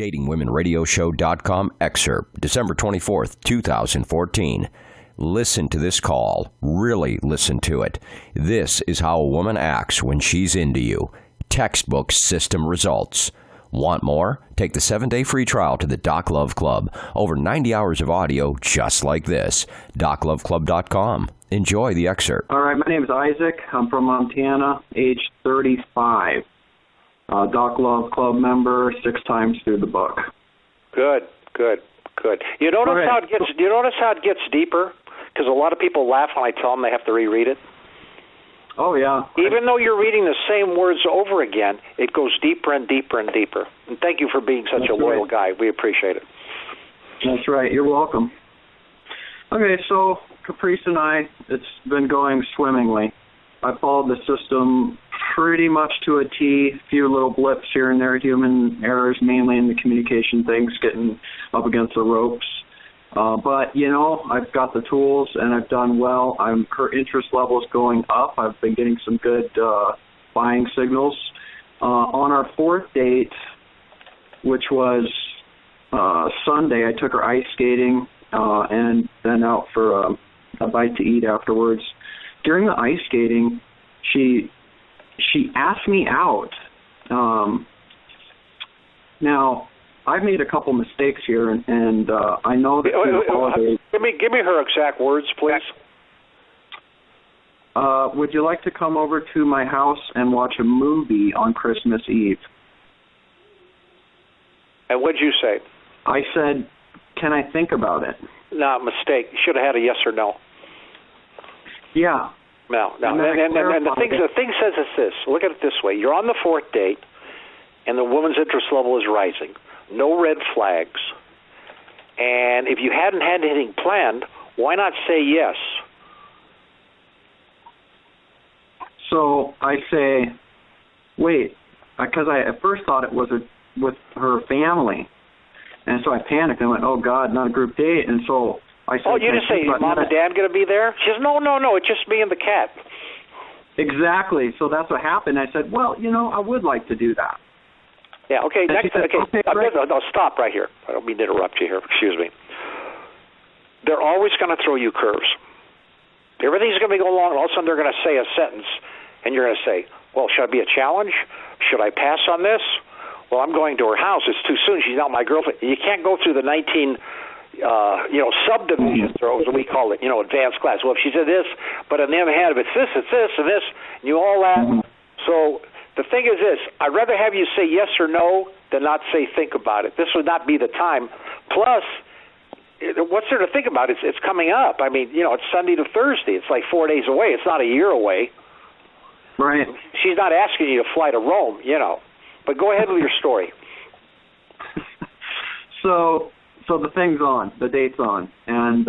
datingwomenradioshow.com excerpt, December 24th, 2014. Listen to this call. Really listen to it. This is how a woman acts when she's into you. Textbook system results. Want more? Take the 7-day free trial to the Doc Love Club. Over 90 hours of audio just like this. DocLoveClub.com. Enjoy the excerpt. All right, my name is Isaac. I'm from Montana, age 35. Doc Love Club member, 6 times through the book. Good. You notice how it gets? Do you notice how it gets deeper? Because a lot of people laugh when I tell them they have to reread it. Oh yeah. Even though you're reading the same words over again, it goes deeper and deeper and deeper. And thank you for being such a loyal guy. We appreciate it. That's right. You're welcome. Okay, so Caprice and I, it's been going swimmingly. I followed the system pretty much to a T, a few little blips here and there, human errors, mainly in the communication things, getting up against the ropes. But, you know, I've got the tools and I've done well. Her interest level is going up. I've been getting some good buying signals. On our 4th date, which was Sunday, I took her ice skating and then out for a bite to eat afterwards. During the ice skating, she asked me out. Now, I've made a couple mistakes here, and I know that through the holidays. Give me her exact words, please. Would you like to come over to my house and watch a movie on Christmas Eve? And what'd you say? I said, can I think about it? No, mistake. You should have had a yes or no. Yeah. No. And the thing says it's this. Look at it this way. You're on the 4th date, and the woman's interest level is rising. No red flags. And if you hadn't had anything planned, why not say yes? So I say, wait, because I at first thought it was with her family. And so I panicked and went, oh, God, not a group date. And so I said, you just say, Mom and Dad going to be there? She says, no, it's just me and the cat. Exactly. So that's what happened. I said, well, you know, I would like to do that. Yeah, okay. Next, said, okay, no, stop right here. I don't mean to interrupt you here. Excuse me. They're always going to throw you curves. Everything's going to be going along, and all of a sudden they're going to say a sentence, and you're going to say, well, should I be a challenge? Should I pass on this? Well, I'm going to her house. It's too soon. She's not my girlfriend. You can't go through the 19, subdivision throws, we call it, advanced class. Well, if she said this, but on the other hand, if it's this, and this, and you all that. Mm-hmm. So the thing is this, I'd rather have you say yes or no than not say think about it. This would not be the time. Plus, what's there to think about? It's coming up. I mean, it's Sunday to Thursday. It's like 4 days away. It's not a year away. Right. She's not asking you to fly to Rome, But go ahead with your story. So the thing's on, the date's on, and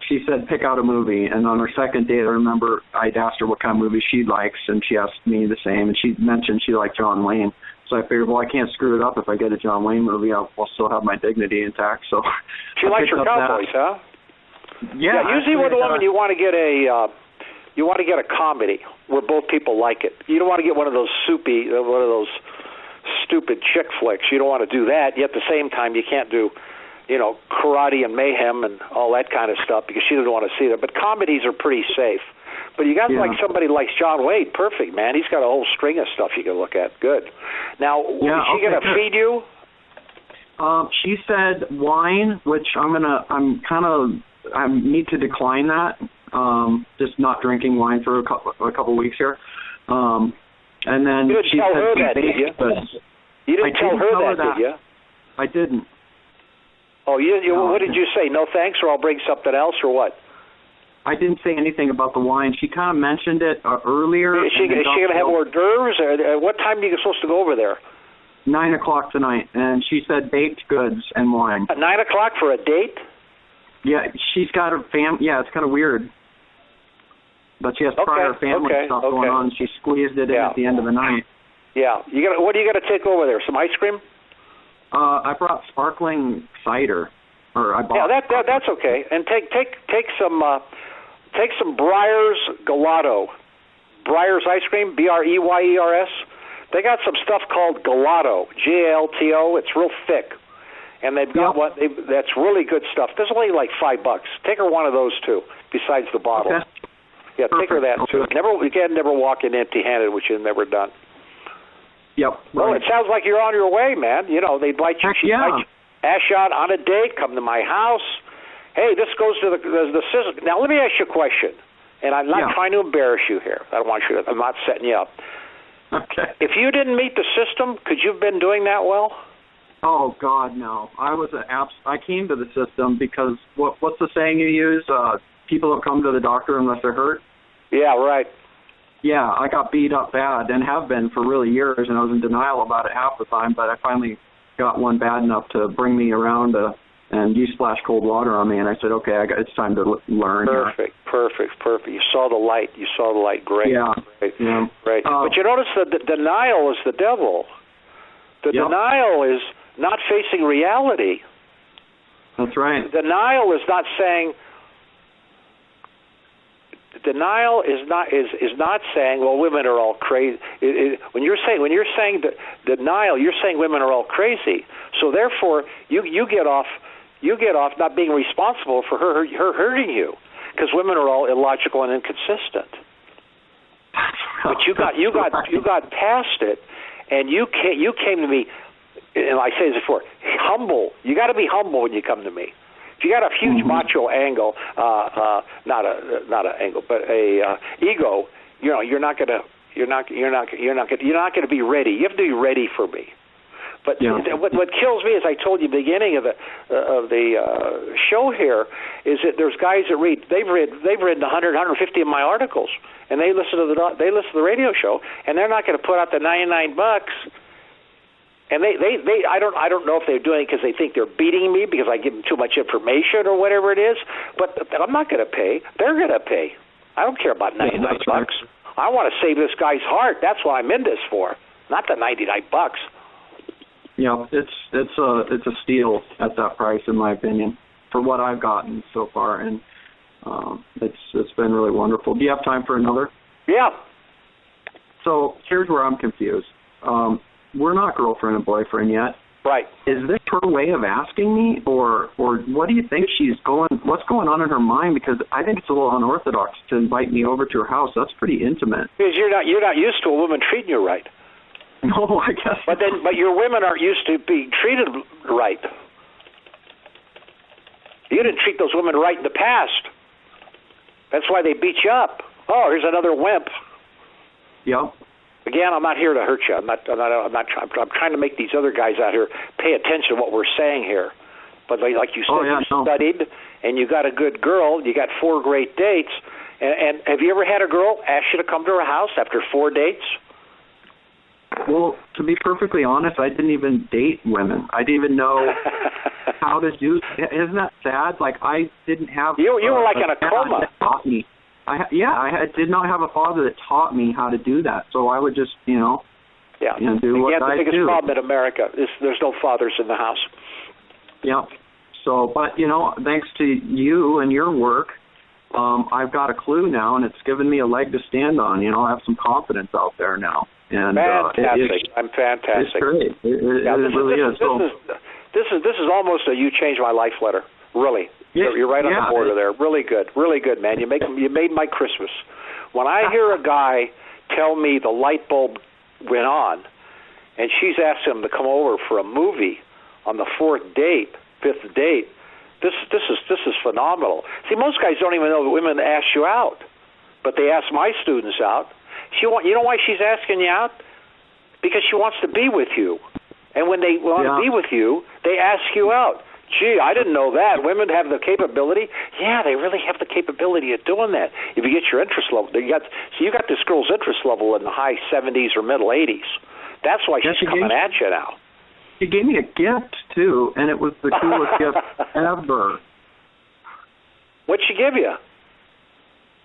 she said pick out a movie. And on her 2nd date, I remember I'd asked her what kind of movie she likes, and she asked me the same. And she mentioned she liked John Wayne. So I figured, well, I can't screw it up if I get a John Wayne movie. I'll still have my dignity intact. So she likes her cowboys, huh? Yeah. Usually, with a woman, you want to get a comedy where both people like it. You don't want to get one of those stupid chick flicks. You don't want to do that. Yet at the same time, you can't do, karate and mayhem and all that kind of stuff because she doesn't want to see that. But comedies are pretty safe. But you got like somebody like John Wayne, perfect, man. He's got a whole string of stuff you can look at. Good. Now, is she going to feed you? She said wine, which I need to decline that. Just not drinking wine for a couple weeks here. And then you didn't she tell said her that, did you? You didn't tell her that, did you? I didn't. Oh, what did you say? No thanks, or I'll bring something else, or what? I didn't say anything about the wine. She kind of mentioned it earlier. Is she going to have hors d'oeuvres? Or what time are you supposed to go over there? 9:00 tonight, and she said baked goods and wine. At 9:00 for a date? Yeah, she's got her Yeah, it's kind of weird. But she has prior family stuff going on. She squeezed it in at the end of the night. Yeah. What are you going to take over there? Some ice cream? I brought sparkling cider. Or I bought. Yeah, that's okay. And take some Breyers Gelato. Breyers ice cream, Breyers. They got some stuff called Galato, Galto. It's real thick, and they've got that's really good stuff. There's only like $5. Take her one of those too, besides the bottle. Okay. Yeah, Perfect. take her that too. Okay. You can never walk in empty-handed, which you've never done. Yep. Well, Right. it sounds like you're on your way, man. You know, they invite you. Heck yeah. Ask you out on a date. Come to my house. Hey, this goes to the system. Now, let me ask you a question, and I'm not trying to embarrass you here. I don't want you to. I'm not setting you up. Okay. If you didn't meet the system, could you have been doing that well? Oh God, no. I came to the system because what's the saying you use? People don't come to the doctor unless they're hurt. Yeah, right. Yeah, I got beat up bad and have been for really years, and I was in denial about it half the time. But I finally got one bad enough to bring me around, and you splashed cold water on me, and I said, okay, it's time to learn. Perfect. You saw the light. Great. Yeah. Great. Yeah. Great. But you notice that the denial is the devil. The denial is not facing reality. That's right. Denial is not saying. Denial is not saying, well, women are all crazy. When you're saying denial, you're saying women are all crazy. So therefore, you get off not being responsible for her hurting you, because women are all illogical and inconsistent. But you got past it, and you came to me, and I say this before, humble. You got to be humble when you come to me. If you got a huge macho angle, not a angle, but a ego, you know, you're not gonna be ready. You have to be ready for me. But what kills me, as I told you at the beginning of the show here, is that there's guys that they've written 150 of my articles, and they listen to the radio show, and they're not going to put out the $99. And I don't know if they're doing it because they think they're beating me because I give them too much information or whatever it is. But I'm not going to pay. They're going to pay. I don't care about $99. Right. I want to save this guy's heart. That's what I'm in this for, not the $99. Yeah, it's a steal at that price, in my opinion, for what I've gotten so far, and it's been really wonderful. Do you have time for another? Yeah. So here's where I'm confused. We're not girlfriend and boyfriend yet. Right. Is this her way of asking me, or what do you think what's going on in her mind? Because I think it's a little unorthodox to invite me over to her house. That's pretty intimate. Because you're not used to a woman treating you right. No, I guess. But your women aren't used to being treated right. You didn't treat those women right in the past. That's why they beat you up. Oh, here's another wimp. Yep. Again, I'm not here to hurt you. I'm trying to make these other guys out here pay attention to what we're saying here. But like you said, you studied, and you got a good girl. You got 4 great dates. And have you ever had a girl ask you to come to her house after 4 dates? Well, to be perfectly honest, I didn't even date women. I didn't even know how to do. Isn't that sad? Like, I didn't have. You were like in a coma. That taught me. I did not have a father that taught me how to do that. So I would just, do what I do. The biggest problem in America is there's no fathers in the house. Yeah. So, but thanks to you and your work, I've got a clue now, and it's given me a leg to stand on. I have some confidence out there now. And fantastic! I'm fantastic. It's great. It really is. This is almost a "you changed my life" letter. Really, you're right on the border there. Really good, man. You made my Christmas. When I hear a guy tell me the light bulb went on, and she's asked him to come over for a movie on the 5th date. This is phenomenal. See, most guys don't even know that women ask you out, but they ask my students out. You know why she's asking you out? Because she wants to be with you. And when they want to be with you, they ask you out. Gee, I didn't know that. Women have the capability. Yeah, they really have the capability of doing that. If you get your interest level, you got this girl's interest level in the high 70s or middle 80s. That's why she's coming at you now. She gave me a gift, too, and it was the coolest gift ever. What'd she give you?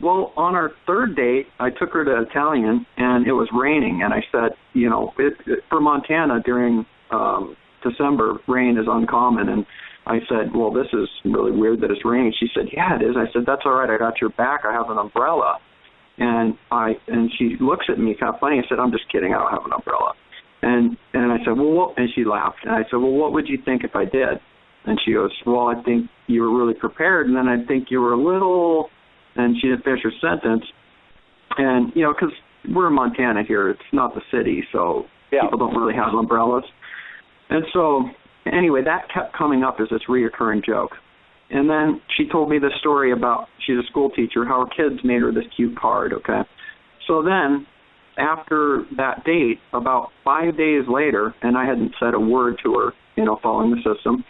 Well, on our 3rd date, I took her to Italian, and it was raining, and I said, for Montana during December, rain is uncommon, and I said, well, this is really weird that it's raining. She said, yeah, it is. I said, that's all right. I got your back. I have an umbrella. And she looks at me kind of funny. I said, I'm just kidding. I don't have an umbrella. And I said, well, what? And she laughed. And I said, well, what would you think if I did? And she goes, well, I think you were really prepared. And then I think you were a little, and she didn't finish her sentence. And, you know, because we're in Montana here. It's not the city, so people don't really have umbrellas. And so, anyway, that kept coming up as this reoccurring joke. And then she told me this story about, she's a school teacher, how her kids made her this cute card, okay? So then, after that date, about 5 days later, and I hadn't said a word to her, you know, following the system,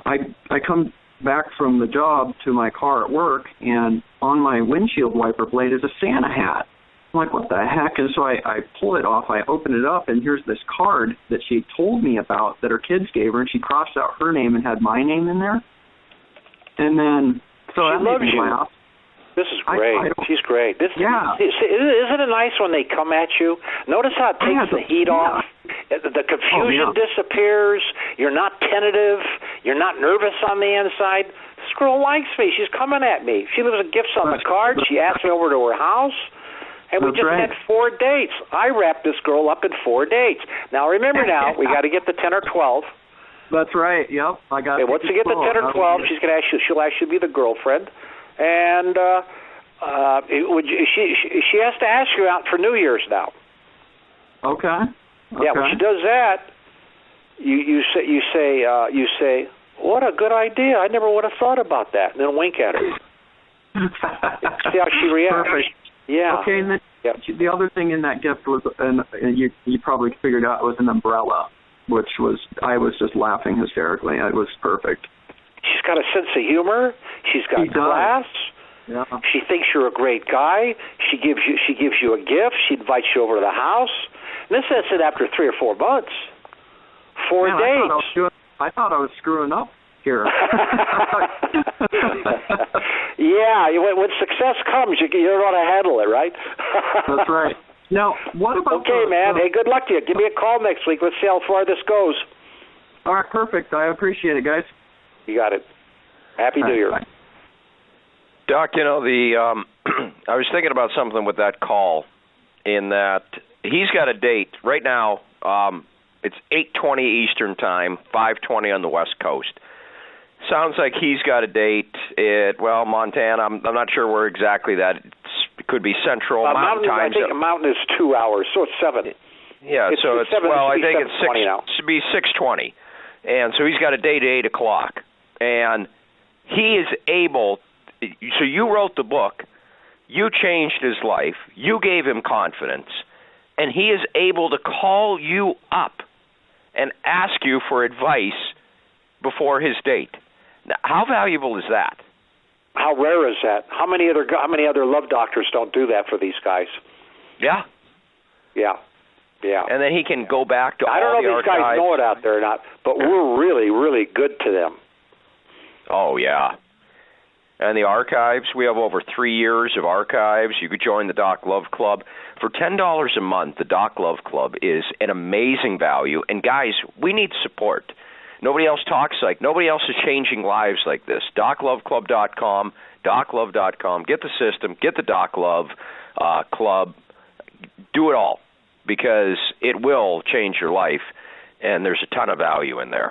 I come back from the job to my car at work, and on my windshield wiper blade is a Santa hat. I'm like, what the heck? And so I pull it off, I open it up, and here's this card that she told me about that her kids gave her, and she crossed out her name and had my name in there. And then, so that made me laugh. This is great. She's great. Isn't it nice when they come at you? Notice how it takes the heat off. The confusion disappears. You're not tentative. You're not nervous on the inside. This girl likes me. She's coming at me. She leaves gifts on the card. She asked me over to her house. And we just had 4 dates. I wrapped this girl up in 4 dates. Now, remember now, we got to get the 10 or 12. That's right. Yep. I got. Once you get the 10 or 12, she'll actually be the girlfriend. And she has to ask you out for New Year's now. Okay. Yeah, when she does that, you say, what a good idea! I never would have thought about that. And then wink at her. See how she reacts. Perfect. Yeah. Okay. And then the other thing in that gift was, and you probably figured out, was an umbrella, which was, I was just laughing hysterically. It was perfect. She's got a sense of humor. She's got class. Yeah. She thinks you're a great guy. She gives you a gift. She invites you over to the house. And this is it after 3 or 4 months. 4 days. I thought I was screwing up here. Yeah, when success comes, you don't know how to handle it, right? That's right. Now, what about... Okay, man. Hey, good luck to you. Give me a call next week. Let's see how far this goes. All right, perfect. I appreciate it, guys. You got it. Happy New Year. Bye. Doc, you know, I was thinking about something with that call in that he's got a date. Right now, it's 8:20 Eastern Time, 5:20 on the West Coast. Sounds like he's got a date at, Montana. I'm not sure where exactly that is. It could be Central Mountain Time. I think a mountain is 2 hours, so it's 7. Yeah, so it's 7, I think it's 6. Now. It should be 6:20, and so he's got a date at 8 o'clock, and he is able. So you wrote the book, you changed his life, you gave him confidence, and he is able to call you up and ask you for advice before his date. Now, how valuable is that? How rare is that? How many other love doctors don't do that for these guys? Yeah. Yeah. Yeah. And then he can go back to all the archives. I don't know if these guys know it out there or not, but we're really, really good to them. Oh, yeah. And the archives, we have over 3 years of archives. You could join the Doc Love Club. For $10 a month, the Doc Love Club is an amazing value. And guys, we need support. Nobody else talks nobody else is changing lives like this. DocLoveClub.com, DocLove.com. Get the system, get the Doc Love Club. Do it all because it will change your life, and there's a ton of value in there.